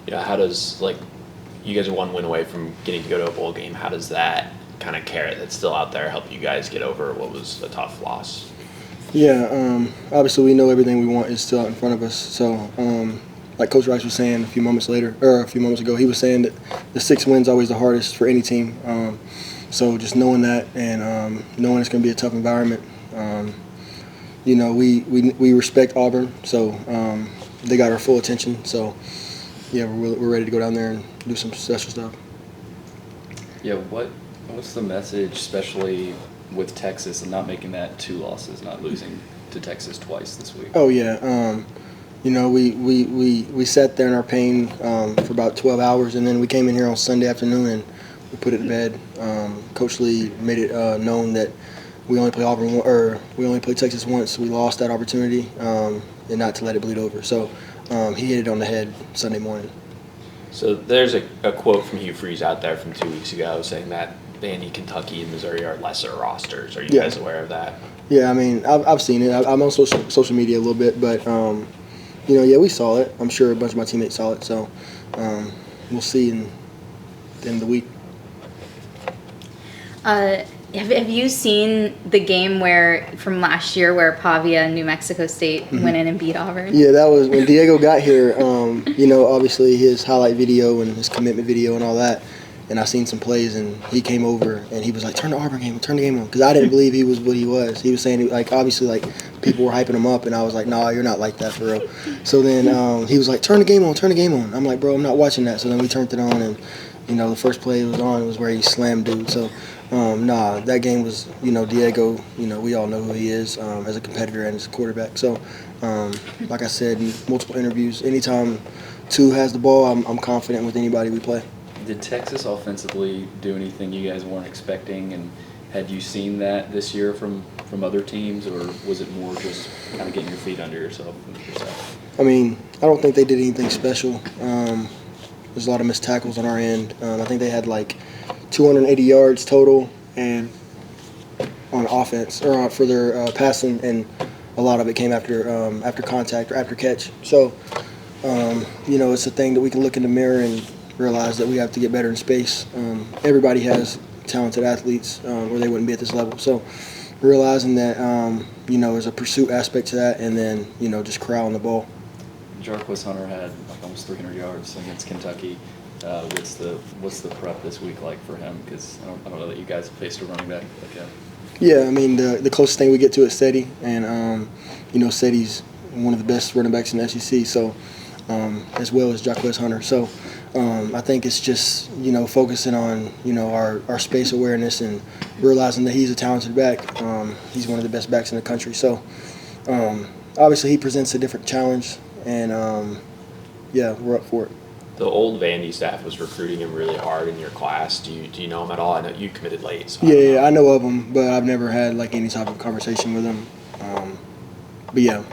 Yeah, how does, like, you guys are one win away from getting to go to a bowl game. How does that kind of carrot that's still out there help you guys get over what was a tough loss? Yeah, obviously we know everything we want is still out in front of us. So, like Coach Rice was saying a few moments ago, he was saying that the 6 wins always the hardest for any team. So just knowing that and knowing it's going to be a tough environment, we respect Auburn, so they got our full attention. So yeah, we're ready to go down there and do some special stuff. Yeah, what's the message, especially with Texas and not making that 2 losses, not losing to Texas twice this week? Oh yeah, we sat there in our pain for about 12 hours, and then we came in here on Sunday afternoon and we put it to bed. Coach Lee made it known that we only play Texas once. We lost that opportunity, and not to let it bleed over. So he hit it on the head Sunday morning. So there's a quote from Hugh Freeze out there from 2 weeks ago saying that Vandy, Kentucky, and Missouri are lesser rosters. Are you guys aware of that? Yeah, I mean, I've seen it. I'm on social media a little bit, but we saw it. I'm sure a bunch of my teammates saw it. So we'll see in the end of the week. Have you seen the game from last year where Pavia and New Mexico State went in and beat Auburn? Yeah, that was when Diego got here. Obviously his highlight video and his commitment video and all that. And I seen some plays, and he came over and he was like, "Turn the Auburn game, turn the game on," because I didn't believe he was what he was. He was saying obviously people were hyping him up, and I was like, "Nah, you're not like that for real." So then he was like, "Turn the game on, turn the game on." I'm like, "Bro, I'm not watching that." So then we turned it on, and the first play it was on. It was where he slammed dude. So that game was Diego. We all know who he is as a competitor and as a quarterback. So like I said in multiple interviews, anytime 2 has the ball, I'm confident with anybody we play. Did Texas offensively do anything you guys weren't expecting, and had you seen that this year from other teams, or was it more just kind of getting your feet under yourself? I mean, I don't think they did anything special. There's a lot of missed tackles on our end. I think they had 280 yards total and on offense or for their passing, and a lot of it came after contact or after catch. So, it's a thing that we can look in the mirror and realize that we have to get better in space. Everybody has talented athletes or they wouldn't be at this level. So realizing that, there's a pursuit aspect to that, and then, just corralling the ball. Jarquez Hunter had almost 300 yards against Kentucky. What's the prep this week like for him? Because I don't know that you guys have faced a running back like him. Yeah, I mean, the closest thing we get to is Seti, and, Seti's one of the best running backs in the SEC, so as well as Jarquez Hunter. So I think it's just, focusing on, our space awareness and realizing that he's a talented back. He's one of the best backs in the country. So obviously he presents a different challenge, and, we're up for it. The old Vandy staff was recruiting him really hard in your class. Do you know him at all? I know you committed late. So I know of him, but I've never had any type of conversation with him. But yeah,